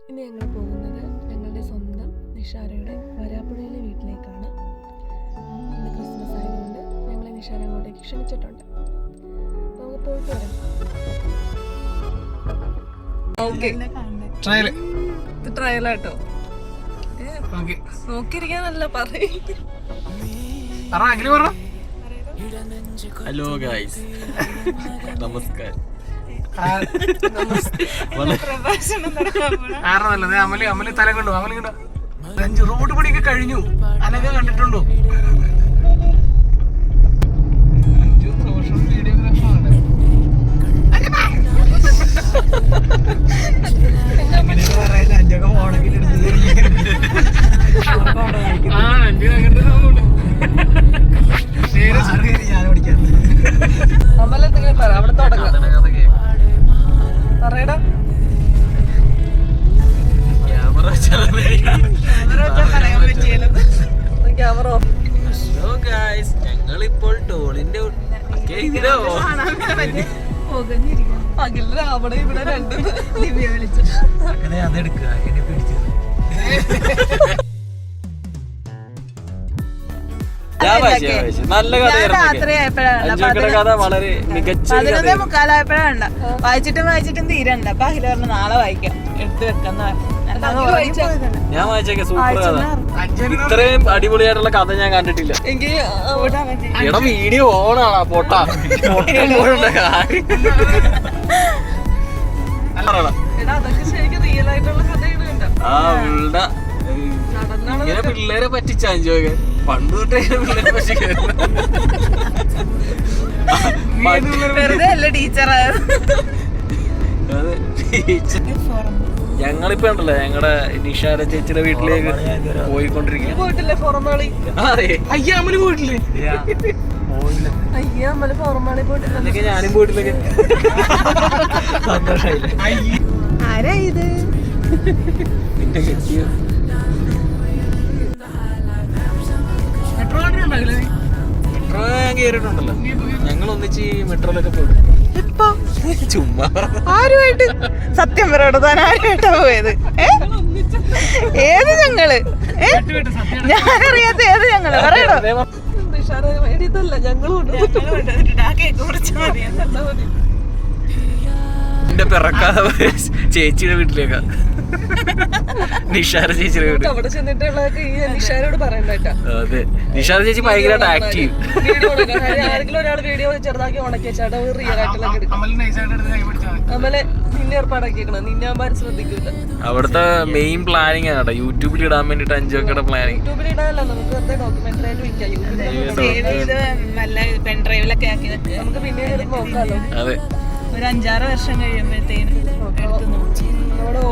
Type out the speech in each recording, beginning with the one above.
ഇന്ന് ഞങ്ങൾ പോകുന്നത് ഞങ്ങളുടെ സ്വന്തം നിഷാരയുടെ വരാപ്പുഴയിലെ വീട്ടിലേക്കാണ്. ഇന്ന് ക്രിസ്മസ് ആയതുകൊണ്ട് ഞങ്ങളെ നിഷാര അങ്ങോട്ടേക്ക് ക്ഷണിച്ചിട്ടുണ്ട്. നമുക്ക് പോയിട്ട് വരാം. ട്രയലാട്ടോ നോക്കിയിരിക്കാനല്ല പറയും. ഹലോ ഗൈസ്, നമസ്കാരം. അമല് തല കൊണ്ടു അമലിങ്ങ റോഡ് പണിയൊക്കെ കഴിഞ്ഞു. അനൊക്കെ കണ്ടിട്ടുണ്ടോ? അഞ്ചൊക്കെ ഫോണൊക്കെ ഞാൻ പഠിക്കാൻ അമലെന്തെങ്കിലും പറ, അവിടെ തുടങ്ങാം. പറയടാ. Camera off. ഞങ്ങളിപ്പോൾ ടോളിന്റെ പകലിൽ അവിടെ ഇവിടെ രണ്ടും അങ്ങനെ അതെടുക്കുക എന്നെ പിടിച്ചത്. നല്ല കഥ, വളരെ മികച്ച 11:45 വായിച്ചിട്ടും തീരണ്ട. അപ്പൊ അഖില പറഞ്ഞു നാളെ വായിക്കാം, എടുത്തു വെക്കാന്ന് പറഞ്ഞു. ഞാൻ വായിച്ചേക്കെ സൂപ്പർ കഥ. ഇത്രയും അടിപൊളിയായിട്ടുള്ള കഥ ഞാൻ കണ്ടിട്ടില്ല. എടാ വീഡിയോ ഓണാണോ? പൊട്ടാ ഇങ്ങനെ പിള്ളേരെ പറ്റിച്ച അഞ്ചോക്കെ പണ്ട് തൊട്ടേ പിള്ളേരെ പറ്റിക്കായിരുന്നു. ഞങ്ങളിപ്പോ ഉണ്ടല്ലോ ഞങ്ങളുടെ നിഷാര ചേച്ചിയുടെ വീട്ടിലേക്ക് പോയിക്കൊണ്ടിരിക്കുക. അയ്യാമല് പോയിട്ടില്ലേ? അതൊക്കെ ഞാനും പോയിട്ടില്ലേ. സന്തോഷായില്ലേ? ആരാ ഇത്? നിന്റെ കെട്ടിയോ? മെട്രോ ഞാൻ കേറിയിട്ടുണ്ടല്ലോ. ഞങ്ങൾ ഒന്നിച്ച് മെട്രോയിലൊക്കെ പോയി. ചുമ്മാ ആരുമായിട്ട്? സത്യം പറയട്ടോ, താൻ ആരുമായിട്ടാ പോയത്? ഏത് ഞങ്ങള്? ഞാനറിയാത്ത ഏത് ഞങ്ങള് പറയണോ? എന്റെ പിറക്കാതെ ചേച്ചിയുടെ വീട്ടിലേക്കാ. നിഷാര ചേച്ചിയുടെ വീട്. അവിടെ ചെന്നിട്ടുള്ളതൊക്കെ ഈ നിഷാരോട് പറയണ്ടേട്ടാ. അതെ, നിഷാര ചേച്ചി ഭയങ്കരമായിട്ട് ആക്റ്റീവ്. ആരെങ്കിലും ഒരാൾ വീഡിയോ ചെറുതാക്കി ഉണക്കി വെച്ചാട്ടോ റിയൽ ആയിട്ടുള്ള അമലെ നിന്നെ ഏർപ്പാടാക്കിയേക്കണം. നിന്നെ ആകുമ്പോൾ ശ്രദ്ധിക്കൂല. അവിടുത്തെ മെയിൻ പ്ലാനിങ് ആണ് യൂട്യൂബിൽ ഇടാൻ വേണ്ടിട്ട് അഞ്ചൊക്കെ പ്ലാനിങ്. യൂട്യൂബിൽ ഇടാനല്ല, നമുക്ക് വെറുതെ ഡോക്യുമെന്ററി ആയിട്ട് വിൽക്കാം. പെൻഡ്രൈവിലൊക്കെ ആക്കി നമുക്ക് പിന്നീട് നോക്കാമല്ലോ. അതെ, ഒരു 5-6 വർഷം കഴിയുമ്പോഴത്തേനും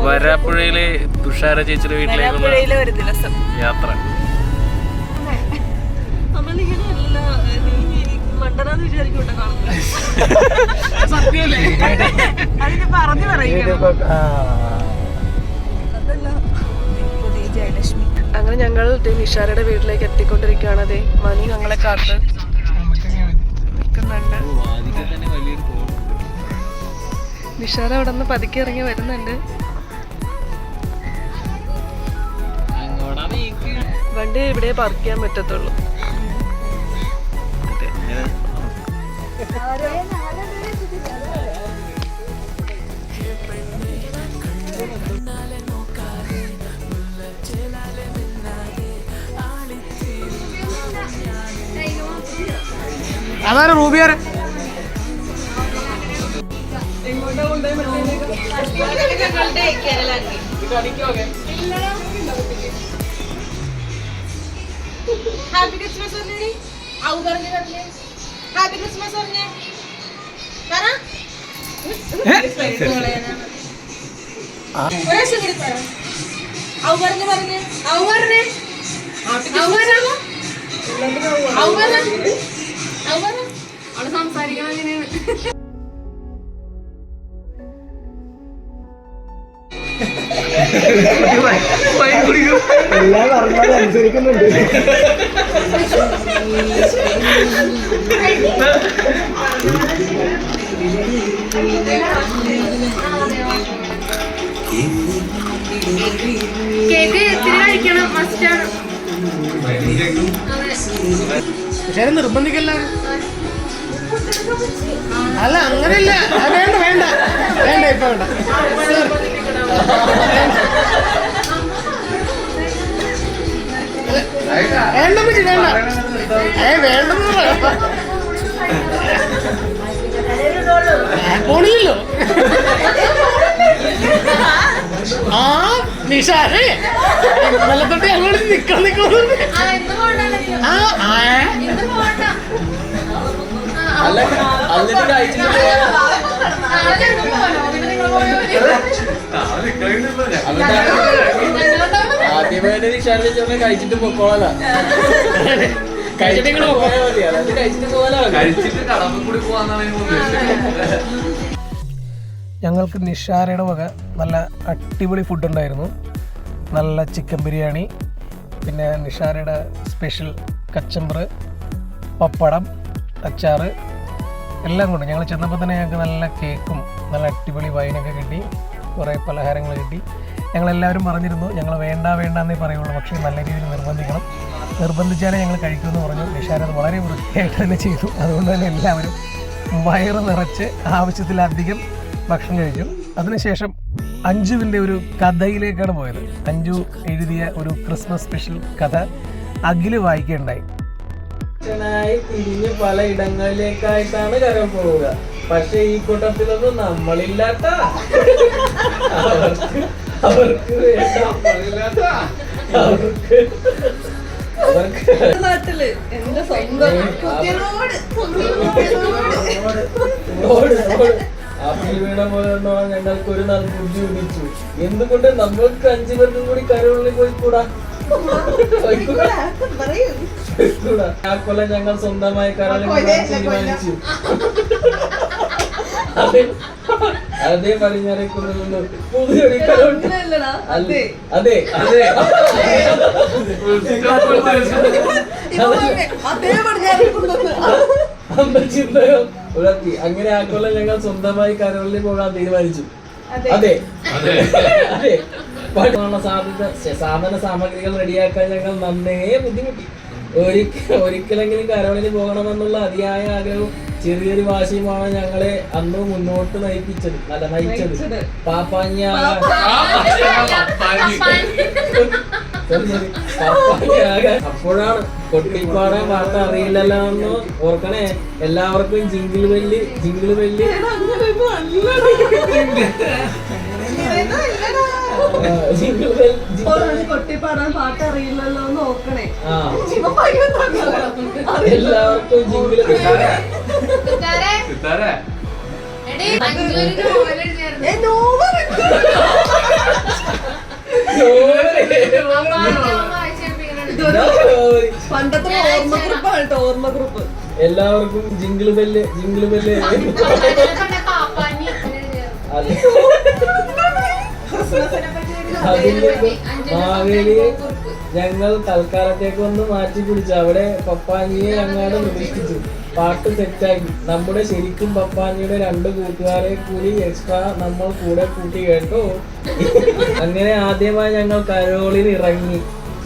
വരാപ്പുഴയിലെ തുഷാര ചേച്ചിയുടെ വീട്ടിലേക്കുള്ള ഒരു ദിവസം യാത്ര. മണ്ടനാന്ന് വിചാരിക്കൂട്ടെ കാണുന്നത്. അതിന് പറഞ്ഞു പറയും. അങ്ങനെ ഞങ്ങൾ നിഷാരയുടെ വീട്ടിലേക്ക് എത്തിക്കൊണ്ടിരിക്കുകയാണ്. അതെ, മനു ഞങ്ങളെ കാത്ത് നിൽക്കുന്നുണ്ട്. നിഷാര അവിടെ നിന്ന് പതുക്കെ ഇറങ്ങി വരുന്നുണ്ട്. വണ്ടി ഇവിടെ പാർക്ക് ചെയ്യാൻ പറ്റത്തുള്ളൂ. അതാണ് റൂബിയാരെ. ഹാപ്പി ക്രിസ്മസ് പറഞ്ഞേ. ഹാപ്പി ക്രിസ്മസ് പറഞ്ഞേ. അവിടെ സംസാരിക്കണം അങ്ങനെയാണ്. എല്ലാം പറഞ്ഞാൽ അനുസരിക്കുന്നുണ്ട്. കേക്ക് ഇത്തിരി കഴിക്കണം, മസ്റ്റാണ്. പക്ഷേ നിർബന്ധിക്കല്ല. അല്ല അങ്ങനെയല്ല, വേണ്ട വേണ്ട വേണ്ട ഇപ്പൊ വേണ്ട. വേണ്ട വേണ്ട വേണ്ടെന്ന് പോണില്ലോ. ആ നിഷാരേ ഇന്നലെ തൊട്ട് ഞങ്ങളോട് നിക്കുന്നു. ആദ്യമായിട്ട് നിഷാറിനെ കഴിച്ചിട്ട് പൊക്കോളാ. കഴിച്ചിട്ട് ഇങ്ങനെ പോയാൽ മതി. അതായത് കഴിച്ചിട്ട് പോകാനാണ്. കഴിച്ചിട്ട് കടമ്പ കൂടി പോകാന്നാണ്. ഞങ്ങൾക്ക് നിഷാരയുടെ വക നല്ല അടിപൊളി ഫുഡ് ഉണ്ടായിരുന്നു. നല്ല ചിക്കൻ ബിരിയാണി, പിന്നെ നിഷാരയുടെ സ്പെഷ്യൽ കച്ചമ്പറ്, പപ്പടം, അച്ചാറ് എല്ലാം കൊണ്ട് ഞങ്ങൾ ചെന്നപ്പോൾ തന്നെ ഞങ്ങൾക്ക് നല്ല കേക്കും നല്ല അടിപൊളി വൈനൊക്കെ കിട്ടി. കുറേ പലഹാരങ്ങൾ കിട്ടി. ഞങ്ങളെല്ലാവരും പറഞ്ഞിരുന്നു ഞങ്ങൾ വേണ്ട എന്നേ പറയുള്ളൂ, പക്ഷേ നല്ല രീതിയിൽ നിർബന്ധിച്ചാലേ ഞങ്ങൾ കഴിക്കുമെന്ന് പറഞ്ഞു. നിഷാര അത് വളരെ വൃത്തിയായിട്ട് തന്നെ ചെയ്തു. അതുകൊണ്ട് തന്നെ എല്ലാവരും വയറ് നിറച്ച് ആവശ്യത്തിലധികം ഭക്ഷണം കഴിച്ചു. അതിനുശേഷം അഞ്ജുവിൻ്റെ ഒരു കഥയിലേക്കാണ് പോയത്. അഞ്ജു എഴുതിയ ഒരു ക്രിസ്മസ് സ്പെഷ്യൽ കഥ അഖില് വായിക്കുകയുണ്ടായി. തിരിഞ്ഞ് പല ഇടങ്ങളിലേക്കായിട്ടാണ് കരം പോവുക. പക്ഷെ ഈ കൂട്ടത്തിലൊന്നും നമ്മളില്ലാത്ത അവർക്ക് നാട്ടില് എന്റെ സ്വന്തം വീണ പോലെ ഞങ്ങൾക്ക് ഒരു നാൾ ബുദ്ധി ഉദിച്ചു. എന്തുകൊണ്ട് നമ്മൾക്ക് 5 പേർക്കും കൂടി കരകളിൽ പോയിക്കൂടാ? ആ കൊല്ലം ഞങ്ങൾ സ്വന്തമായി കരളിൽ തീരുമാനിച്ചു. അതേ പടിഞ്ഞാറേക്കുന്നു പുതിയൊരു അതെ അതെ ചിന്തയോ ഉയർത്തി. അങ്ങനെ ആ കൊല്ലം ഞങ്ങൾ സ്വന്തമായി കരളിൽ പോകാൻ തീരുമാനിച്ചു. അതെ അതെ സാധന സാമഗ്രികൾ റെഡിയാക്കാൻ ഞങ്ങൾ നന്നേ ബുദ്ധിമുട്ടി. ഒരിക്കലെങ്കിലും കരോളിന് പോകണമെന്നുള്ള അതിയായ ആഗ്രഹവും ചെറിയൊരു വാശിയുമാണ് ഞങ്ങളെ അന്ന് മുന്നോട്ട് നയിച്ചത്. പാപ്പാഞ്ഞാകാൻ അപ്പോഴാണ് കൊട്ടിപ്പാടാൻ വാർത്ത അറിയില്ലല്ലോ എന്ന് ഓർക്കണേ. എല്ലാവർക്കും ജിങ്കിൾ ബെല്ല് കൊട്ടിപ്പാടാൻ പാട്ട് അറിയില്ലല്ലോ എന്ന് നോക്കണേ. എല്ലാവർക്കും ജിങ്കിൾ പണ്ടത്തെ ഓർമ്മ ഗ്രൂപ്പ്. എല്ലാവർക്കും ജിങ്കിൾ ബെല്ല് മാവേലിയെ ഞങ്ങൾ തൽക്കാലത്തേക്ക് ഒന്ന് മാറ്റി പിടിച്ചു. അവിടെ പപ്പാഞ്ഞിയെ അങ്ങാട് പ്രതീക്ഷിച്ചു. പാട്ട് സെറ്റാക്കി. നമ്മുടെ ശരിക്കും പപ്പാഞ്ഞിയുടെ 2 കൂട്ടുകാരെ കൂടി എക്സ്ട്രാ നമ്മൾ കൂടെ കൂട്ടി കേട്ടോ. അങ്ങനെ ആദ്യമായി ഞങ്ങൾ കരോളിൽ ഇറങ്ങി.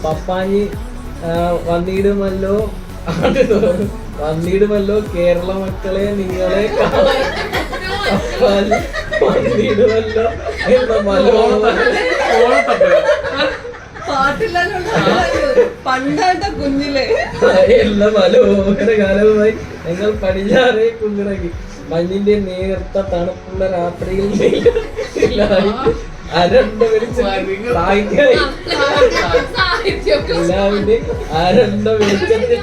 പപ്പാഞ്ഞി വന്നിടുമല്ലോ കേരള മക്കളെ നിങ്ങളെ വന്നിടുമല്ലോ എന്ന പണ്ടാട്ട കുഞ്ഞിലെ എല്ലാ മനോഹര കാലവുമായി ഞങ്ങൾ പടിഞ്ഞാറേ കുന്നിറങ്ങി. മഞ്ഞിന്റെ നേർത്ത തണുപ്പുള്ള രാത്രിയിൽ അരണ്ട വെളിച്ചത്തിൽ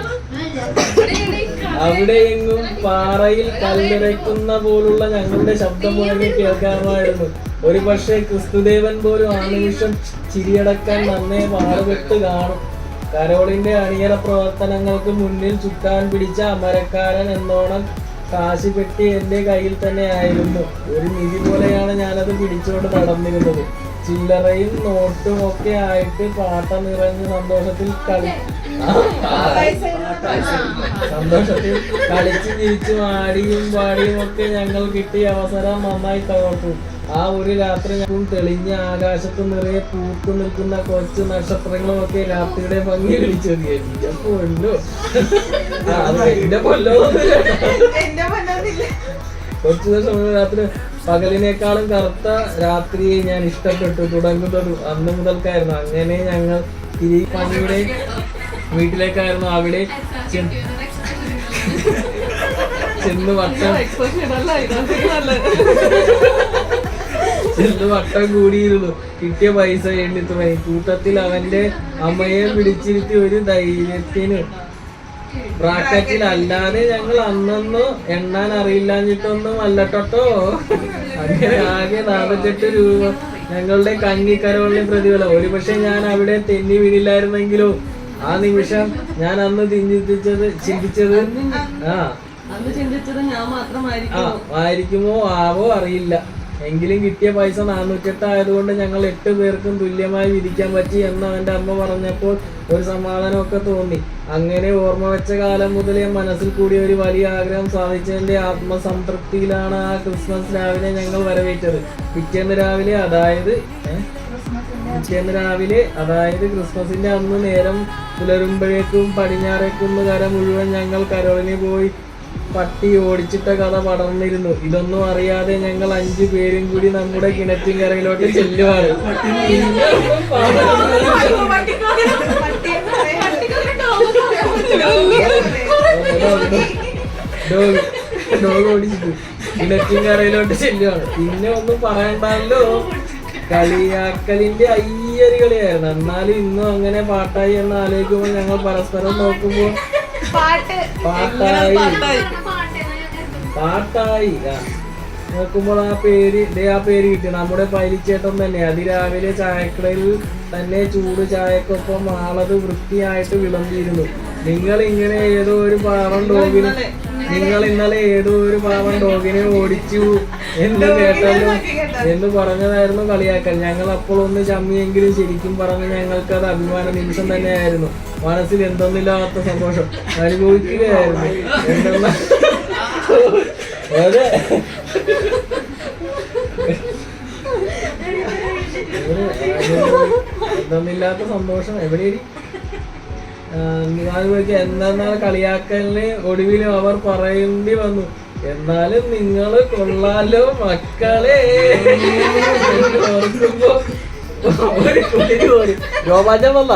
അവിടെയെങ്ങും പാറയിൽ കല്ലിറക്കുന്ന പോലുള്ള ഞങ്ങളുടെ ശബ്ദം മുഴങ്ങി കേൾക്കാമായിരുന്നു. ഒരു പക്ഷേ ക്രിസ്തുദേവൻ പോലും ആ നിമിഷം ചിരിയടക്കാൻ നന്നേ പാടുപെട്ട് കാണും. കരോളിന്റെ അണിയറ പ്രവർത്തനങ്ങൾക്ക് മുന്നിൽ ചുക്കാൻ പിടിച്ച അമരക്കാരൻ എന്നോണം കാശ് പെട്ടി എന്റെ കയ്യിൽ തന്നെ ആയിരുന്നു. ഒരു നിധി പോലെയാണ് ഞാനത് പിടിച്ചുകൊണ്ട് നടന്നിരുന്നത്. ചില്ലറയും നോട്ടും ഒക്കെ ആയിട്ട് പാട്ട നിറഞ്ഞ സന്തോഷത്തിൽ സന്തോഷത്തിൽ കളിച്ച് ചിരിച്ചും ആടിയും പാടിയും ഒക്കെ ഞങ്ങൾ കിട്ടിയ അവസരം നന്നായി തകർത്തു. ആ ഒരു രാത്രി ഞങ്ങൾ തെളിഞ്ഞ ആകാശത്ത് നിറയെ പൂത്തു നിൽക്കുന്ന കുറച്ച് നക്ഷത്രങ്ങളും ഒക്കെ രാത്രിയുടെ ഭംഗി വിളിച്ചത്. എന്റെ പൊല്ലോ, അത് എന്റെ പൊല്ലോ. കുറച്ചു ദിവസം രാത്രി പകലിനേക്കാളും കറുത്ത രാത്രിയെ ഞാൻ ഇഷ്ടപ്പെട്ടു തുടങ്ങുന്നത് അന്ന് മുതൽക്കായിരുന്നു. അങ്ങനെ ഞങ്ങൾ തിരിപ്പണിയുടെ വീട്ടിലേക്കായിരുന്നു. അവിടെ ചെന്ന് വട്ടം കൂടിയിരുന്നു. കിട്ടിയ പൈസ എണ്ണി തുടങ്ങി. കൂട്ടത്തിൽ അവന്റെ അമ്മയെ പിടിച്ചിരുത്തി ഒരു ധൈര്യത്തിന് ബ്രാക്കറ്റിൽ. അല്ലാതെ ഞങ്ങൾ അന്നൊന്നും എണ്ണാൻ അറിയില്ലാഞ്ഞിട്ടൊന്നും അല്ലട്ടോ. അങ്ങനെ ആകെ 48 രൂപ ഞങ്ങളുടെ കഞ്ഞിക്കരവളിലെ പ്രതിഫലം. ഒരുപക്ഷെ ഞാൻ അവിടെ തെന്നി വീണില്ലായിരുന്നെങ്കിലോ. ആ നിമിഷം ഞാൻ അന്ന് ചിന്തിച്ചത് ആയിരിക്കുമോ ആവോ അറിയില്ല. എങ്കിലും കിട്ടിയ പൈസ 408 ആയതുകൊണ്ട് ഞങ്ങൾ 8 പേർക്കും തുല്യമായി വിധിക്കാൻ പറ്റി എന്ന് അവന്റെ അമ്മ പറഞ്ഞപ്പോൾ ഒരു സമാധാനമൊക്കെ തോന്നി. അങ്ങനെ ഓർമ്മ വെച്ച കാലം മുതലേ മനസ്സിൽ കൂടി ഒരു വലിയ ആഗ്രഹം സാധിച്ചതിന്റെ ആത്മസംതൃപ്തിയിലാണ് ആ ക്രിസ്മസ് രാവിലെ ഞങ്ങൾ വരവേറ്റത്. പിറ്റേന്ന് രാവിലെ അതായത് ക്രിസ്മസിന്റെ അന്ന് നേരം പുലരുമ്പോഴേക്കും പടിഞ്ഞാറേക്കുന്നുകര മുഴുവൻ ഞങ്ങൾ കരോളിന് പോയി പട്ടി ഓടിച്ചിട്ട കഥ പടർന്നിരുന്നു. ഇതൊന്നും അറിയാതെ ഞങ്ങൾ 5 പേരും കൂടി നമ്മുടെ കിണറ്റിൻകരയിലോട്ട് ചെല്ലുവാണ്. ഡോഗ് ഓടിച്ചിട്ട് കിണറ്റിൻകരയിലോട്ട് ചെല്ലുവാണ്. പിന്നെ ഒന്നും പറയണ്ടല്ലോ, കളിയാക്കലിന്റെ അയ്യരി കളിയായിരുന്നു. എന്നാലും ഇന്നും അങ്ങനെ പാട്ടായി എന്ന് ആലോചിക്കുമ്പോൾ ഞങ്ങൾ പരസ്പരം നോക്കുമ്പോൾ പാട്ടായി നോക്കുമ്പോൾ ആ പേര് കിട്ടി. നമ്മുടെ പൈലിച്ചേട്ടൻ തന്നെ. അതിരാവിലെ ചായക്കടയിൽ തന്നെ ചൂട് ചായക്കൊപ്പം ആളത് വൃത്തിയായിട്ട് വിളമ്പിയിരുന്നു. നിങ്ങൾ ഇന്നലെ ഏതോ ഒരു പാവം ഡോഗിനെ ഓടിച്ചു എന്ന് കേട്ടല്ലോ എന്ന് പറഞ്ഞതായിരുന്നു കളിയാക്കൽ. ഞങ്ങൾ അപ്പോൾ ഒന്ന് ചമ്മിയെങ്കിലും ശരിക്കും പറഞ്ഞ് ഞങ്ങൾക്ക് അത് അഭിമാന നിമിഷം തന്നെയായിരുന്നു. മനസ്സിൽ എന്തൊന്നില്ലാത്ത സന്തോഷം അനുഭവിക്കുകയായിരുന്നു. എന്തൊന്നില്ലാത്ത സന്തോഷം എവിടെയാണ് എന്തെന്നാൽ കളിയാക്കലിന് ഒടുവിലും അവർ പറയേണ്ടി വന്നു, എന്നാലും നിങ്ങള് കൊള്ളാലോ മക്കളെ. ഓർക്കുമ്പോ ഒരു കുളിര് പോലും രോമാഞ്ചം വന്ന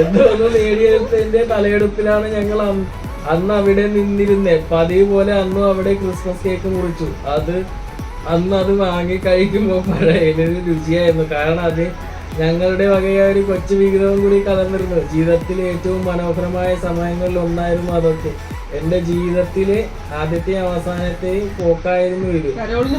എന്തോന്ന് നേടിയെടുത്തതിന്റെ തലയെടുപ്പിലാണ് ഞങ്ങൾ അന്ന് അവിടെ നിന്നിരുന്നേ. പതിവ് പോലെ അന്നും അവിടെ ക്രിസ്മസ് കേക്ക് മുറിച്ചു. അന്ന് അത് വാങ്ങി കഴിക്കുമ്പോ പഴയൊരു രുചിയായിരുന്നു. കാരണം അത് ഞങ്ങളുടെ വകയായ ഒരു കൊച്ചു വിഗ്രഹം കൂടി കലർന്നിരുന്നു. ജീവിതത്തിലെ ഏറ്റവും മനോഹരമായ സമയങ്ങളിൽ ഒന്നായിരുന്നു അതൊക്കെ. എന്റെ ജീവിതത്തിലെ ആദ്യത്തെയും അവസാനത്തെയും പോക്കായിരുന്നു ഇത്. കരോളിന്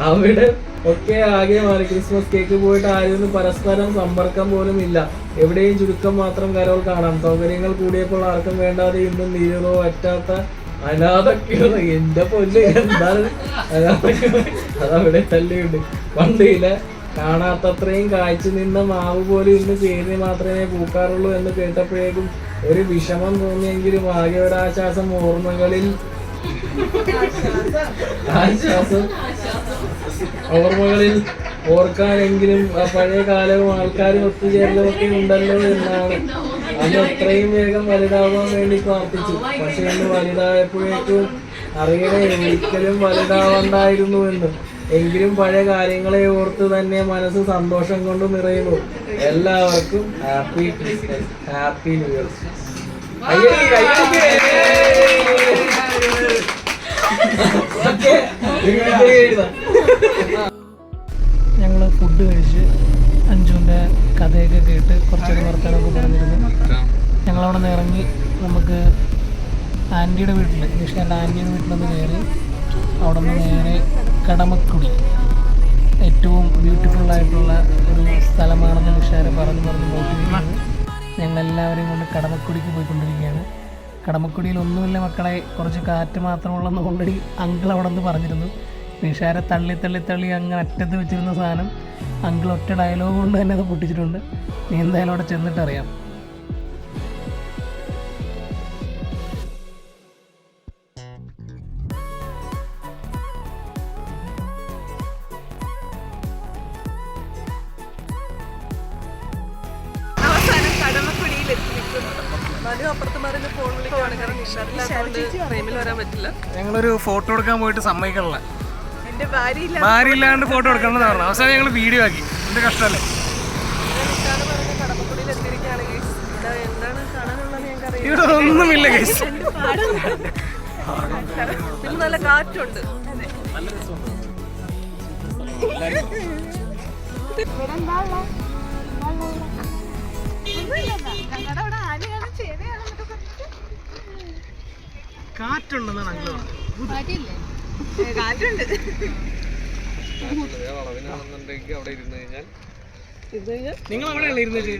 അവിടെ ഒക്കെ ആകെ മാറി. ക്രിസ്മസ് കേക്ക് പോയിട്ട് ആരും പരസ്പരം സമ്പർക്കം പോലും ഇല്ല. എവിടെയും ചുരുക്കം മാത്രം കരോൾ കാണാം. സൗകര്യങ്ങൾ കൂടിയപ്പോൾ ആർക്കും വേണ്ടാതെ ഇന്നും നീരോ പറ്റാത്ത അനാഥക്കൾ. എന്റെ പൊല്ല് എന്താണ് അതവിടെ തല്ലിയുണ്ട്. പണ്ടില്ല കാണാത്തത്രയും കാഴ്ച നിന്ന മാവ് പോലും ഇന്ന് പേരിന് മാത്രമേ പൂക്കാറുള്ളൂ എന്ന് കേട്ടപ്പോഴേക്കും ഒരു വിഷമം തോന്നിയെങ്കിലും ആകെ ഒരാശ്വാസം. ഓർമ്മകളിൽ ഓർക്കാനെങ്കിലും പഴയ കാലവും ആൾക്കാരും ഒത്തുചേരലും ഒക്കെ ഉണ്ടല്ലോ എന്നാണ്. അന്ന് എത്രയും വേഗം വലുതാവാൻ വേണ്ടി പ്രാർത്ഥിച്ചു. പക്ഷെ ഇന്ന് വലുതായപ്പോഴേക്കും അറിയണേ ഒരിക്കലും വലുതാവണ്ടായിരുന്നു എന്ന്. എങ്കിലും പഴയ കാര്യങ്ങളെ ഓർത്ത് തന്നെ മനസ്സ് സന്തോഷം കൊണ്ട് നിറയുന്നു. എല്ലാവർക്കും happy Christmas, happy new year. ഞങ്ങൾ ഫുഡ് കഴിച്ച് അഞ്ജുവിൻ്റെ കഥയൊക്കെ കേട്ട് കുറച്ചൊരു വർത്തമാനമൊക്കെ പറഞ്ഞിരുന്നു. ഞങ്ങളവിടെ നിന്ന് ഇറങ്ങി നമുക്ക് ആൻറ്റിയുടെ വീട്ടിൽ, നിഷാൻ്റെ ആൻറ്റിയുടെ വീട്ടിലൊന്ന് കയറി അവിടെ നിന്ന് നേരെ കടമക്കുടി, ഏറ്റവും ബ്യൂട്ടിഫുള്ളായിട്ടുള്ള ഒരു സ്ഥലമാണെന്ന് നിഷാരെ പറഞ്ഞ് നോക്കിയിരിക്കുന്നത്. ഞങ്ങളെല്ലാവരെയും കൊണ്ട് കടമക്കുടിക്ക് പോയിക്കൊണ്ടിരിക്കുകയാണ്. കടമക്കുടിയിൽ ഒന്നുമില്ല മക്കളെ, കുറച്ച് കാറ്റ് മാത്രമുള്ളെന്ന് ഓൾറെഡി അങ്കിൾ അവിടെ നിന്ന് പറഞ്ഞിരുന്നു. നിഷാരെ തള്ളി തള്ളി തള്ളി അങ്ങ് അറ്റത്ത് വെച്ചിരുന്ന സാധനം അങ്കിൾ ഒറ്റ ഡയലോഗ് കൊണ്ട് തന്നെ അത് പൊട്ടിച്ചിട്ടുണ്ട്. നീ എന്തായാലും അവിടെ ചെന്നിട്ടറിയാം. അവസാനം കടമക്കുടിയിൽ എത്തിയിരിക്കുന്നു. മനു അപ്പുറത്ത് മറിഞ്ഞ് ഫോൺ വിളിക്കുവാണ്. കാരണം നിഷാറില്ലാത്തതുകൊണ്ട് ഫ്രെയിമിൽ വരാൻ പറ്റില്ല. ഞങ്ങളൊരു ഫോട്ടോ എടുക്കാൻ പോയിട്ട് സമ്മതിക്കണില്ല. എന്റെ ഭാര്യയില്ല, ഭാര്യ ഇല്ലാണ്ട് ഫോട്ടോ എടുക്കണമെന്ന് പറഞ്ഞു. അവസാനം ഞങ്ങൾ വീഡിയോ ആക്കി. എന്ത് കഷ്ടമല്ലേ. നിഷാറ് പറഞ്ഞ് കടമക്കുടിയിൽ എത്തിയിരിക്കുകയാണ് ഗൈസ്. ഇവിടെ എന്താണ് കാണാനുള്ളത് ഞങ്ങൾക്ക് ഇവിടെ ഒന്നുമില്ല ഗൈസ്. പിന്നെ നല്ല കാറ്റുണ്ട്. കാറ്റുണ്ടെന്നാണ് അങ്കിൾ പറഞ്ഞത്. കാറ്റുണ്ട്. നിങ്ങൾ അവിടെയല്ലേ ഇരുന്നത്?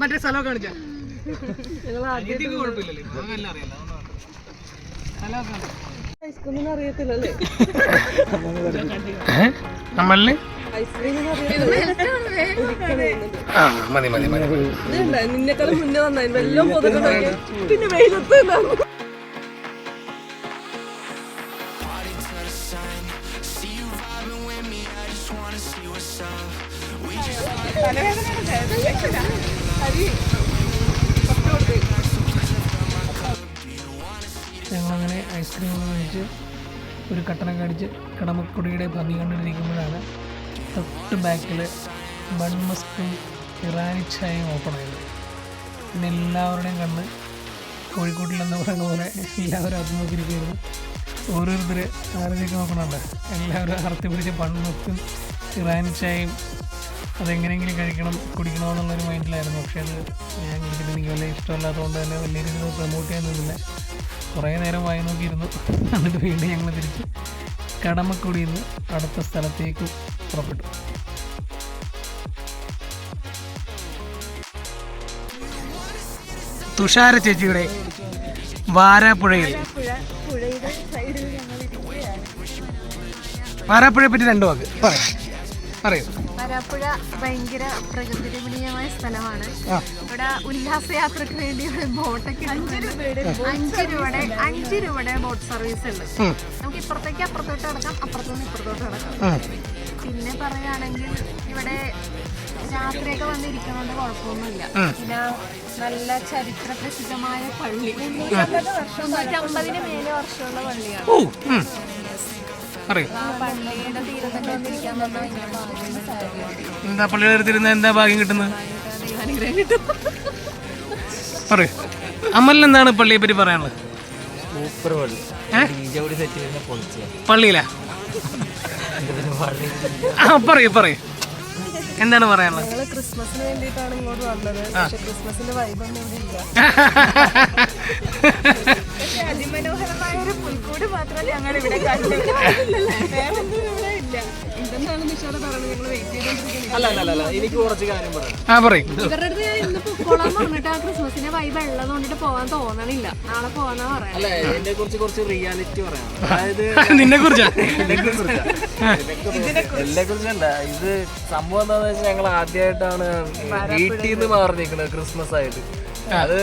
മറ്റേ സ്ഥലമൊക്കെ കാണിച്ചാ കുഴപ്പമില്ലല്ലേ? നമുക്കെല്ലാം അറിയാലോ. ഐസ്ക്രീം അറിയത്തില്ലല്ലേ? നമ്മളില് ഐസ്ക്രീം മതി മതി മതി. നിന്നെക്കാളും മുന്നേ വന്നായിരുന്നു. എല്ലാം പൊതുക്കെ പിന്നെ വെയിലത്ത് നിന്നാണ്. ഞങ്ങളങ്ങനെ ഐസ്ക്രീം കഴിച്ച് ഒരു കട്ടനൊക്കെ അടിച്ച് കടമക്കുടിയുടെ ഭംഗി കണ്ടിരിക്കുമ്പോഴാണ് തൊട്ട് ബാക്കിൽ ബൺ മസ്കും ഇറാനി ചായയും ഓപ്പൺ ആയത്. പിന്നെ എല്ലാവരുടെയും കണ്ണ് കോഴിക്കോട്ടിലെന്ന് പറയുന്ന പോലെ എല്ലാവരും അത് നോക്കിയിരിക്കുകയായിരുന്നു. ഓരോരുത്തർ ആരൊക്കെ നോക്കണുണ്ട്. എല്ലാവരും അറുത്തി പിടിച്ച് ബൺ മസ്കും ഇറാനി ചായയും അതെങ്ങനെയെങ്കിലും കഴിക്കണം കുടിക്കണമെന്നുള്ളൊരു മൈൻഡിലായിരുന്നു. പക്ഷേ അത് ഞാൻ കുടിച്ചിട്ട് എനിക്ക് വലിയ ഇഷ്ടമല്ലാത്തതുകൊണ്ട് തന്നെ വലിയ രീതിയിൽ പ്രൊമോട്ട് ചെയ്യാൻ നിന്നില്ല. കുറേ നേരം വായി നോക്കിയിരുന്നു. എന്നിട്ട് വീണ്ടും ഞങ്ങൾ തിരിച്ച് കടമക്കുടിയിൽ നിന്ന് അടുത്ത സ്ഥലത്തേക്ക് പുറപ്പെട്ടു. തുഷാര ചേച്ചിയുടെ വാരാപ്പുഴയിൽ. വാരാപ്പുഴയെ പറ്റി 2 വാക്ക് പറയൂ. വരാപ്പുഴ ഭയങ്കര പ്രകൃതി രമണീയമായ സ്ഥലമാണ്. ഇവിടെ ഉല്ലാസയാത്രക്ക് വേണ്ടി ബോട്ടൊക്കെ 5 രൂപയുടെ ബോട്ട് സർവീസ് ഉണ്ട്. നമുക്ക് ഇപ്പുറത്തേക്ക് അപ്പുറത്തോട്ട് കിടക്കാം, അപ്പുറത്തുനിന്ന് ഇപ്പുറത്തോട്ട് കിടക്കാം. പിന്നെ പറയുകയാണെങ്കിൽ ഇവിടെ രാത്രിയൊക്കെ വന്നിരിക്കുന്നതുകൊണ്ട് കുഴപ്പമൊന്നുമില്ല. പിന്നെ നല്ല ചരിത്ര പ്രസിദ്ധമായ പള്ളി, 350 മേലെ വർഷമുള്ള പള്ളിയാണ്. ആ പള്ളിയുടെ തീരത്തൊക്കെ വന്നിരിക്കാൻ പറഞ്ഞാൽ ഭയങ്കര ഭാഗ്യമുള്ള കാര്യമാണ്. എന്താ പള്ളിയുടെ അടുത്തിരുന്ന എന്താ ഭാഗ്യം കിട്ടുന്നത്? അനുഗ്രഹം കിട്ടും. പറയൂ. അമലിന് എന്താണ് പള്ളിയെ പറ്റി പറയാനുള്ളത്? പള്ളിയിലാ? പറയൂ പറയൂ, എന്താണ് പറയാനുള്ളത്? ഞങ്ങള് ക്രിസ്മസിന് വേണ്ടിയിട്ടാണ് ഇങ്ങോട്ട് വന്നത്. പക്ഷെ ക്രിസ്മസിന്റെ വൈബൊന്നും ഇവിടെ ഇല്ല. അതിമനോഹരമായ ഒരു പുൽക്കൂട് മാത്രമേ ഞങ്ങൾ ഇവിടെ കണ്ടു. ഇതെന്താണ് നിഷാദ പറയുന്നത്? ഞങ്ങൾ വെയിറ്റ് ചെയ്തോണ്ടിരിക്കുന്നത്. അല്ല എനിക്ക് കുറച്ച് കാര്യം പറയാം. ഇവരുടെ അടുത്ത് ഞാൻ ഇന്ന് പൊക്കോളാൻ പറഞ്ഞിട്ട് ആ ക്രിസ്മസിന്റെ വൈബ് ഉള്ളത് കൊണ്ടിട്ട് പോകാൻ തോന്നണില്ല. നാളെ പോകാന്നാ പറയാം. അല്ല, എന്നെ കുറിച്ച് കുറച്ച് റിയാലിറ്റി പറയാം. അതായത് നിന്നെ കുറിച്ചാ? എന്നെ കുറിച്ചല്ല, ഇത് സംഭവം എന്താന്ന് വെച്ചാൽ ഞങ്ങൾ ആദ്യമായിട്ടാണ് വീട്ടിൽ നിന്ന് മാറി നിൽക്കുന്നത് ക്രിസ്മസ് ആയിട്ട്. അത്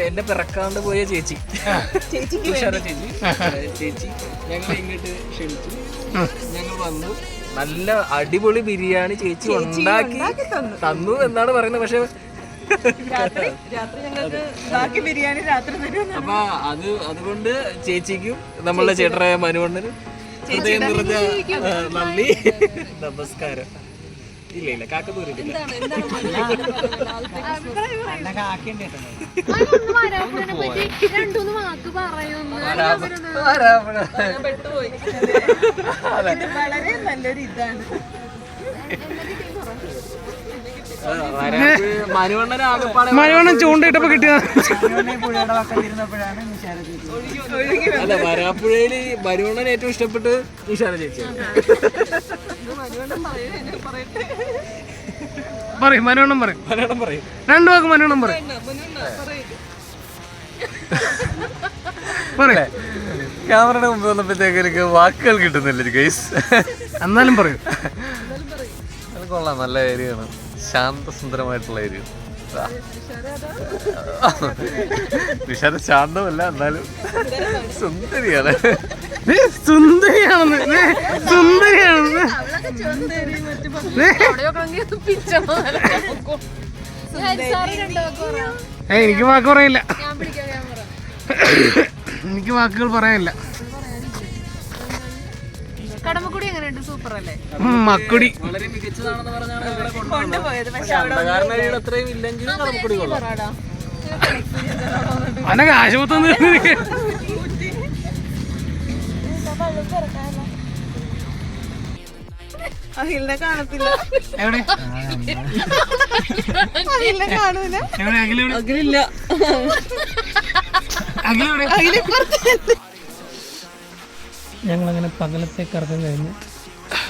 എന്റെ പിറക്കാണ്ട് പോയ ചേച്ചി ഞങ്ങൾ ഇങ്ങോട്ട് ക്ഷണിച്ചു. ഞങ്ങൾ വന്നു. നല്ല അടിപൊളി ബിരിയാണി ചേച്ചി ഉണ്ടാക്കി തന്നു എന്നാണ് പറയുന്നത്. പക്ഷെ രാത്രി ഞങ്ങൾക്ക് ബാക്കി ബിരിയാണി രാത്രി തരും. അപ്പൊ അതുകൊണ്ട് ചേച്ചിക്കും നമ്മളുടെ ചേട്ടനായ മനുവണ്ണനും ഹൃദയം നിറഞ്ഞ നന്ദി, നമസ്കാരം. ഇല്ല കാക്കത്തൂരില്ല. രണ്ടൂന്ന് വാക്ക് പറയുന്നു. വളരെ നല്ലൊരു ഇതാണ്. മനുവണ്ണൻ ചൂണ്ടയിട്ടപ്പോ കിട്ടിയ അല്ല, വരാപ്പുഴയില് മനുവണ്ണൻ ഏറ്റവും ഇഷ്ടപ്പെട്ട് നിഷാര ചേച്ചിയാണ്. പറയും മനുവണ്ണം പറയും. 2 വാക്ക് മനുവണ്ണം പറയും. പറയേ ക്യാമറയുടെ മുമ്പ് വന്നപ്പോഴത്തേക്ക് എനിക്ക് വാക്കുകൾ കിട്ടുന്നില്ല ഗൈസ്. എന്നാലും പറയൂ. അത് കൊള്ളാം, നല്ല ഏരിയയാണ്, ശാന്തസുന്ദരമായിട്ടുള്ള ഏരിയ. നിഷാദ് ശാന്തമല്ല, എന്നാലും സുന്ദരിയാണ്. സുന്ദരിയാണെന്ന് സുന്ദരിയാണെന്ന് എനിക്ക് വാക്ക് പറയില്ല, എനിക്ക് വാക്കുകൾ പറയാനില്ല. കടമക്കുടി എങ്ങനെയുണ്ട്? സൂപ്പർ അല്ലേ? മക്കുടി വളരെ മികച്ചതാണെന്ന് പറഞ്ഞാണ് ഇവിടെ കൊണ്ടുപോയത്. പക്ഷെ അവിടെ കൊണ്ടുവന്നത്. അത്രയും ഇല്ലെങ്കിലും കടമക്കുടി കൊള്ളാം. അവനെ കാശുപത്തൊന്നും അഖിലിനെ കാണത്തില്ല. എവിടെ അഖിലിനെ കാണൂല. എവിടെ അഖിലെവിടെ? അഖിലില്ല. അഖിലെവിടെ? അഖിലിപ്പുറത്ത്. ഞങ്ങളങ്ങനെ പകലത്തെ കറക്കം കഴിഞ്ഞ്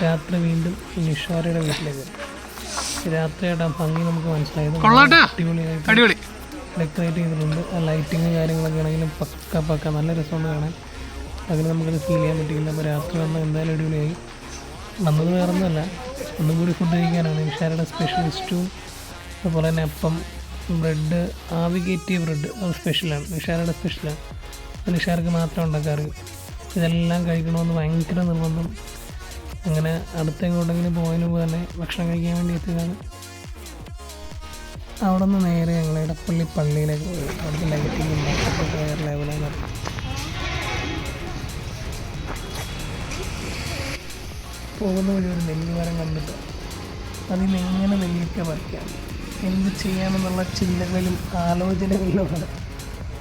രാത്രി വീണ്ടും നിഷാരയുടെ വീട്ടിലേക്ക്. രാത്രിയുടെ ഭംഗി നമുക്ക് മനസ്സിലായത് അടിപൊളിയായിട്ട് ഡെക്കറേറ്റ് ചെയ്തിട്ടുണ്ട്. ആ ലൈറ്റിങ് കാര്യങ്ങളൊക്കെ ആണെങ്കിലും പക്ക നല്ല രസമുണ്ട് കാണാൻ. അങ്ങനെ നമുക്കത് ഫീൽ ചെയ്യാൻ പറ്റിയില്ല. അപ്പോൾ രാത്രി വന്നാൽ എന്തായാലും അടിപൊളിയായി. വന്നത് വേറൊന്നുമല്ല, ഒന്നും കൂടി ഫുഡ് കഴിക്കാനാണ്. നിഷാരയുടെ സ്പെഷ്യൽ സ്റ്റൂവും അതുപോലെ തന്നെ അപ്പം, ബ്രെഡ്, ആവി കയറ്റിയ ബ്രെഡ്, അത് സ്പെഷ്യലാണ്, നിഷാരയുടെ സ്പെഷ്യലാണ്. അത് നിഷാർക്ക് മാത്രം ഉണ്ടാക്കാറ്. ഇതെല്ലാം കഴിക്കണമെന്ന് ഭയങ്കര നിർബന്ധം. അങ്ങനെ അടുത്തെങ്ങോട്ടെങ്കിലും പോയതിന് മുമ്പ് തന്നെ ഭക്ഷണം കഴിക്കാൻ വേണ്ടി എത്തിയതാണ്. അവിടെ നിന്ന് നേരെ ഞങ്ങൾ ഇടപ്പള്ളി പള്ളിയിലേക്ക് പോയി. അവിടുത്തെ ലൈറ്റിങ്ങും മൊത്തത്തിൽ വേറെ ലെവലാണ്. പോകുന്ന വഴി ഒരു നെല്ലിമരം കണ്ടിട്ട് അതിൽ നിന്ന് എങ്ങനെ നെല്ലിക്ക പറിക്കാം, എന്ത് ചെയ്യാമെന്നുള്ള ചിന്തകളിലും ആലോചനകളിലുമാണ്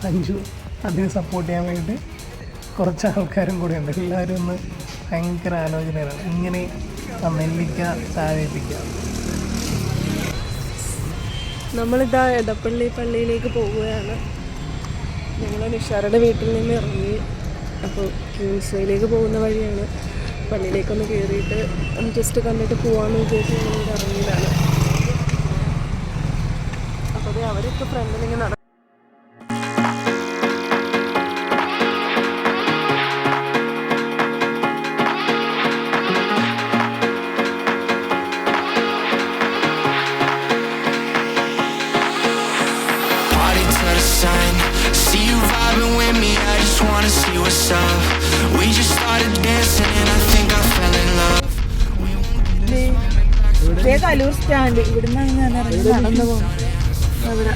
അഞ്ചു. അതിന് സപ്പോർട്ട് ചെയ്യാൻ വേണ്ടിയിട്ട് കുറച്ച് ആൾക്കാരും കൂടെ ഉണ്ട്. എല്ലാവരും ഒന്ന് ഭയങ്കര ആലോചനയാണ്, ഇങ്ങനെ ആ നെല്ലിക്ക താഴേപ്പിക്കുക. നമ്മളിതാ എടപ്പള്ളി പള്ളിയിലേക്ക് പോവുകയാണ്. ഞങ്ങൾ നിഷാരയുടെ വീട്ടിൽ നിന്ന് ഇറങ്ങി. അപ്പോൾ ക്യൂൻസ്വേയിലേക്ക് പോകുന്ന വഴിയാണ്. പള്ളിയിലേക്കൊന്ന് കയറിയിട്ട് ഒന്ന് ജസ്റ്റ് കണ്ടിട്ട് പോകാമെന്ന് വിചാരിച്ച് ഞങ്ങളിവിടെ ഇറങ്ങിയതാണ്. അപ്പോൾ അവരൊക്കെ ഫ്രണ്ടിലിങ്ങനെ നടക്കും. See you vibing with me, I just wanna see what's up. We just started dancing and I think I fell in love. Kaloor stand. ഇവിടുന്നാണ് ഞാൻ ഇറങ്ങി നടന്നു പോകുന്നത്. അവിടെ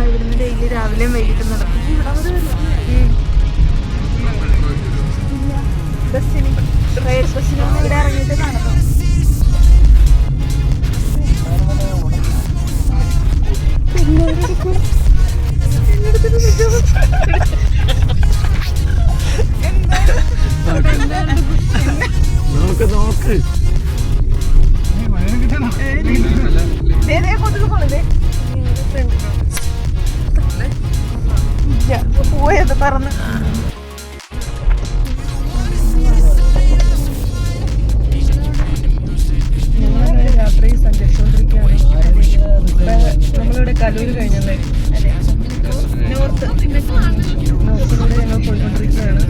ഇവിടുന്ന് ഡെയിലി രാവിലെയും വൈകിട്ടും നടക്കും. ബസ്സിന് റെയിൽ ബസ്സിന് ഇവിടെ ഇറങ്ങിയിട്ട് നടന്നു. നോക്ക് പോയത് പറന്ന്. ഞങ്ങളങ്ങനെ രാത്രി സഞ്ചരിച്ചുകൊണ്ടിരിക്കുകയാണ്. നമ്മളിവിടെ കലൂർ കഴിഞ്ഞല്ലേ, നോർത്തിലൂടെ ഞങ്ങൾ പോയിക്കൊണ്ടിരിക്കുകയാണ്.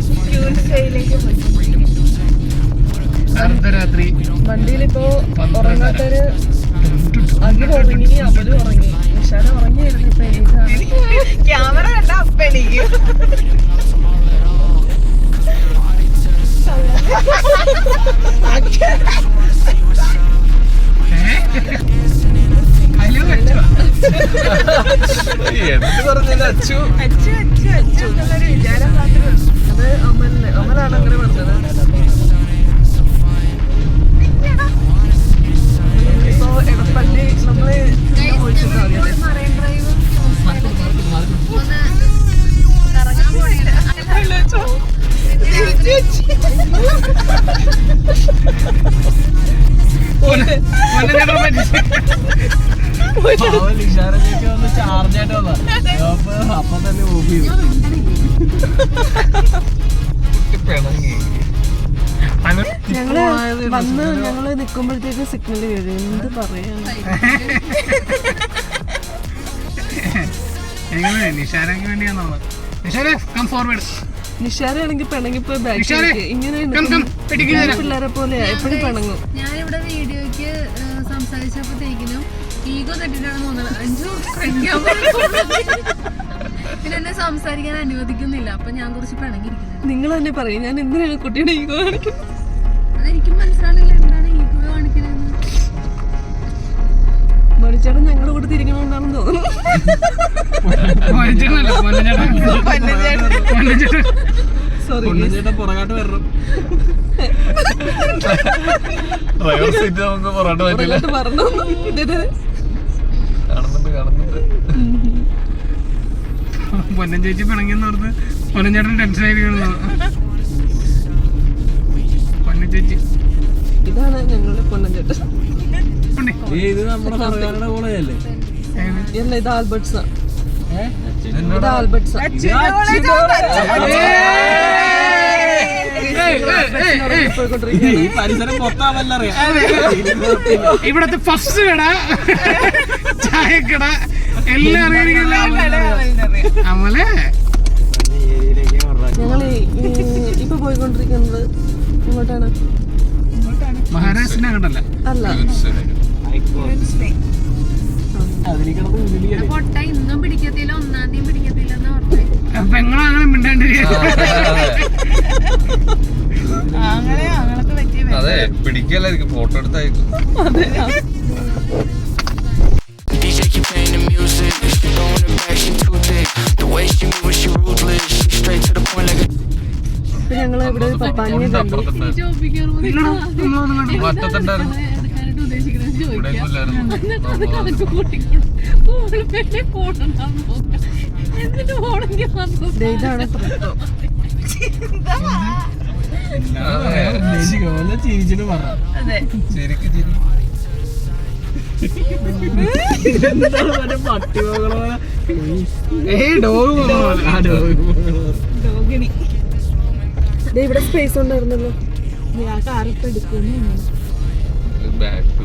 അർദ്ധരാത്രി വണ്ടിയിലിപ്പോ ഉറങ്ങാത്തൊരു അഖിൽ ഉറങ്ങി, അവരും ഉറങ്ങി, നിഷാര ഉറങ്ങിയായിരുന്നു. ഇപ്പൊ എനിക്കാണ് ക്യാമറ കണ്ട അപ്പ എനിക്ക് എന്ത് പറഞ്ഞത് അച്ചു അച്ചു അച്ചു അച്ചു എന്നുള്ളൊരു വിചാരം മാത്രമേ ഉള്ളൂ. അത് അമലാണ് അങ്ങനെ പറഞ്ഞത്. ഇപ്പോ എടപ്പള്ളി നമ്മള് മറൈൻ ഡ്രൈവ് കറങ്ങാൻ പോണില്ല. ചാർജായിട്ട് വന്ന അപ്പം തന്നെ ഓഫ് ചെയ്തു. ഞങ്ങള് നിക്കുമ്പോഴത്തേക്ക് സിഗ്നൽ വീഴും. എന്ത് പറയാ, നിഷാരക്ക് വേണ്ടിയാണോ? നിഷാരെ കം ഫോർവേഡ്. നിഷാരയാണെങ്കിൽ പിണങ്ങി പോയി ബാക്ക് ഇങ്ങനെ പിള്ളേരെ പോലെ എപ്പോഴും പിണങ്ങും. ഞാനിവിടെ വീഡിയോയ്ക്ക് സംസാരിച്ചപ്പോഴത്തേക്കിനും ഈഗോ തട്ടിട്ടാണ് തോന്നുന്നത്. അഞ്ചു പിന്നെ എന്നെ സംസാരിക്കാൻ അനുവദിക്കുന്നില്ല. അപ്പൊ ഞാൻ കുറച്ച് പിണങ്ങിയിരിക്കുന്നത്. നിങ്ങൾ തന്നെ പറയും ഞാൻ എന്തിനാണ് കുട്ടിയുടെ ഈഗോ കാണിക്കുന്നത്? അതെനിക്കും മനസ്സിലാവില്ല എന്താണ് ഈഗോ കാണിക്കുന്നത്. മണിച്ചേട്ടൻ ഞങ്ങളുടെ കൂടെ തിരിക്കണമെന്നാണെന്ന് തോന്നുന്നു. സോറി പുറകാട്ട് വരണം. ഡ്രൈവർ സീറ്റ് നമുക്ക് പൊറോട്ട പറ്റില്ല. പറഞ്ഞു കാണുന്നുണ്ട്. പൊന്നൻ ചേച്ചി പിണങ്ങിയെന്ന് ഓർത്ത് പൊന്നൻ ചേട്ടൻ ടെൻഷൻ ആയിരിക്കണം. പൊന്നൻ ചേച്ചി ഇതാണ് ഞങ്ങളുടെ പൊന്നഞ്ചേട്ടൻ. ഇത് നമ്മുടെ സർക്കാരുടെ കോളേജല്ലേ? അല്ല ഇത് ആൽബർട്ട്സാ. ഇത് ആൽബർട്ട്സാ. ഈ പരിസരം മൊത്തം അറിയാം. ഇവിടത്തെ ഫസ്റ്റ് കട, ചായക്കട എല്ലാം അറിയാം. അമലെ ഞങ്ങൾ ഇപ്പൊ പോയിക്കൊണ്ടിരിക്കുന്നത് ഇങ്ങോട്ടാണ്. മഹാരാഷ്ട്രനെ കണ്ടല്ല. അല്ല പൊട്ട ഇന്നും പിടിക്കത്തില്ല, 1-ാം തീയതി പിടിക്കത്തില്ല എന്ന് പറഞ്ഞു. പെങ്ങളങ്ങനെ മിണ്ടാണ്ടിരിക്കുക. അങ്ങനൊക്കെ പറ്റിയ അതെ പിടിക്കല്ലായിരിക്കും, photo എടുത്തായിരിക്കും. DJ keep playing the music. She throwing it back, she too thick. The way she move, she ruthless. She straight to the point like a. ഇപ്പൊ ഞങ്ങൾ ഇവിടെ ഒരു പപ്പാനിയെ കണ്ടു. അറ്റത്തുണ്ടായിരുന്നു, ഇവിടെ ഇല്ലായിരുന്നു. ഇതാണ് പ്രശ്നം. ചിരിച്ചിട്ട് പറ. ശരിക്കും ചിരി. പട്ടികളോ ഇവിടെ സ്പേസ് ഉണ്ടായിരുന്നല്ലോ. ബാക്ക് ടു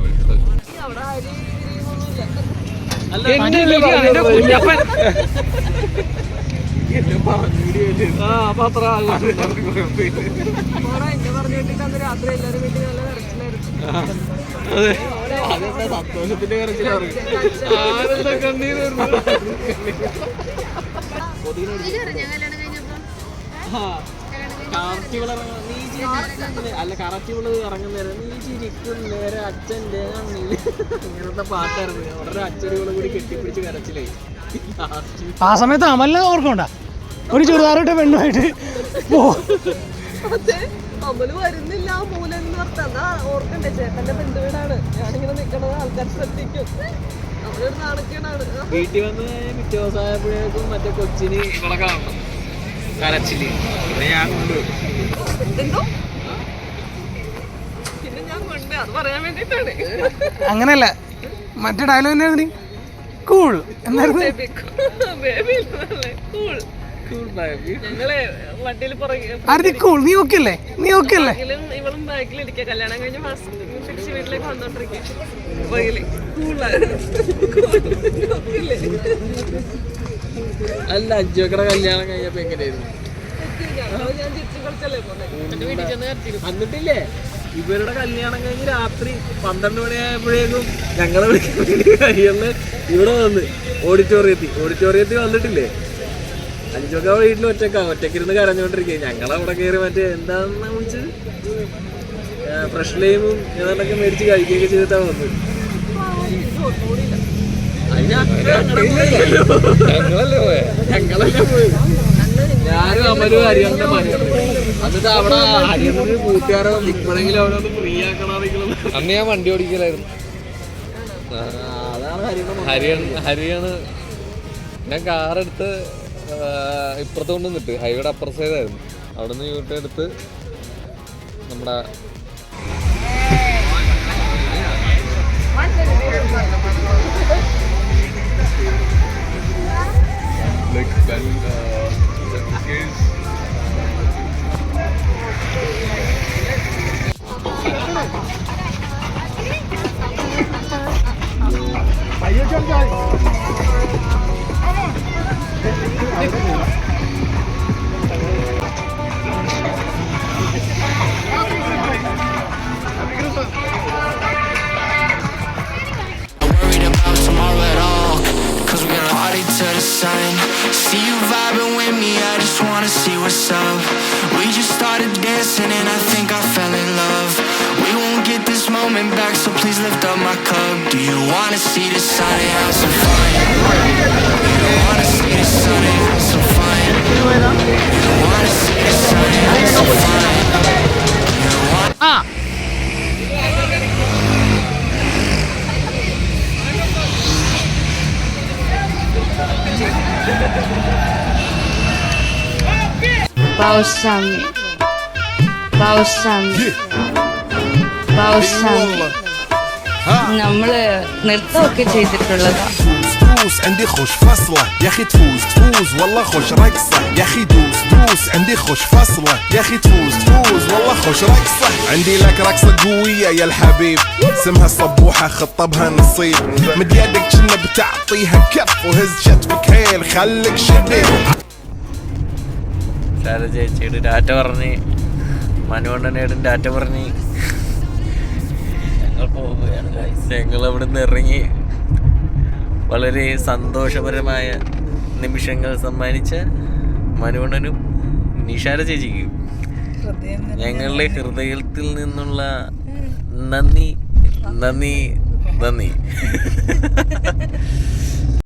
രാത്രി എല്ലാരും വീട്ടിൽ നല്ല സന്തോഷത്തിന്റെ കരച്ചിലാണ്. കറക്റ്റുകൾ ഇറങ്ങുന്നേരം നീ ചിരിക്കും നേരെ അച്ഛൻ്റെ കണ്ണില് ഇങ്ങനത്തെ പാട്ടായിരുന്നു. അവിടെ അച്ഛനുകളും കൂടി കെട്ടിപ്പിടിച്ച് കരച്ചിലേ. ആ സമയത്ത് അമലിനെ ഓർക്കണ്ട, ഒരു ചുരിദാറിട്ട് പെണ്ണുമായിട്ട് അമല് വരുന്നില്ല ആ മൂലം എന്ന് പറഞ്ഞാ ഓർക്കണ്ടേ. ചേട്ടന്റെ ബന്ധുവീടാണ്, ഞാനിങ്ങനെ നിക്കണത് ആൾക്കാർ ശ്രദ്ധിക്കും. അവരൊരു നാണക്കേടാണ്. വീട്ടിൽ വന്ന് പിറ്റേ ദിവസമായപ്പോഴേക്കും മറ്റേ കൊച്ചിന് ഇവളെ കാണണം കരച്ചില്. പിന്നെ ഞാൻ കൊണ്ടുപോയി. എന്തോ പിന്നെ ഞാൻ കൊണ്ട് അത് പറയാൻ വേണ്ടിട്ടാണ്. അങ്ങനെയല്ല, മറ്റേ ഡയലോഗ് എന്നായിരുന്നു? കൂൾ എന്നായിരുന്നു? ഞങ്ങളെ വണ്ടിയിൽ കൂൾ. നീ ഓക്കെ അല്ലേ? നീ ഓക്കെ അല്ലേ? ഇവളും ബാക്കിലിരിക്കുക. കല്യാണം കഴിഞ്ഞ മാസം തിരിച്ച് വീട്ടിലേക്ക് വന്നോണ്ടിരിക്കുക. അല്ല അഞ്ചോക്കടെ കല്യാണം കഴിഞ്ഞപ്പോ എങ്ങനെയായിരുന്നു? ഞാൻ തിരിച്ചു കളിച്ചല്ലേ പോന്നെ. വന്നിട്ടില്ലേ? ഇവരുടെ കല്യാണം കഴിഞ്ഞ് രാത്രി 12 മണിയായപ്പോഴേക്കും ഞങ്ങളെ കഴിയുന്ന ഇവിടെ വന്ന് ഓഡിറ്റോറിയത്തിൽ വന്നിട്ടില്ലേ? അഞ്ചൊക്കെ വീട്ടിൽ ഒറ്റക്കിരുന്ന് കരഞ്ഞോണ്ടിരിക്കുക. ഞങ്ങളവിടെ കയറി മറ്റേ എന്താണെന്നാ വിളിച്ചത്, ഫ്രഷ് ലൈമും ഏതാണ്ടൊക്കെ മേടിച്ച് കഴിക്കുകയൊക്കെ ചെയ്തിട്ടാ വന്നത്. ഞങ്ങളല്ലേ പോയി. ഞാനും അമലും ഹരിയണ്ണന്റെ മനുഷ്യൻ. എന്നിട്ട് അവിടെ ഹരിയണ്ണന് കൂട്ടുകാരോ ഇപ്പോഴെങ്കിലും അവിടെ ഒന്ന് ഫ്രീ ആക്കണമെങ്കിലും അന്ന് ഞാൻ വണ്ടി ഓടിക്കലായിരുന്നു. അതാണ് ഹരിയാണ്. ഞാൻ കാറെടുത്ത് ഇപ്പുറത്ത് കൊണ്ട് നിന്നിട്ട് ഹൈവേയുടെ അപ്പുറ സൈഡായിരുന്നു. അവിടെ നിന്ന് യൂട്ടേൺ എടുത്ത് നമ്മുടെ sun. See you vibing with me, I just wanna see what's up. We just started dancing and I think I fell in love. We won't get this moment back, so please lift up my cup. Do you wanna see the sun and have some fun? Do you wanna see the sun and have some fun? Do you wanna see the sun and have some fun? Do you wanna... Balsami. നമ്മള് നൃത്തമൊക്കെ ചെയ്തിട്ടുള്ളതാ. دوس عندي خوش فصلة يا اخي تفوز والله خوش رقصة يا اخي دوس عندي خوش فصلة يا اخي تفوز والله خوش رقصة عندي لك رقصة قوية يا الحبيب اسمها الصبوحة خطبها نصيب مد يدك كنا بتعطيها كف وهز شتفك هيل خليك شديد. ചേച്ചിയുടെ data പറഞ്ഞ് മനുവണ്ണനേടും data പറഞ്ഞ് ഞങ്ങൾ പോവുകയാണ്. ഞങ്ങൾ അവിടെ നിന്ന് ഇറങ്ങി വളരെ സന്തോഷപരമായ നിമിഷങ്ങൾ സമ്മാനിച്ച മനുവണ്ണനും നിഷാര ചേച്ചിക്കും ഞങ്ങളുടെ ഹൃദയത്തിൽ നിന്നുള്ള നന്ദി.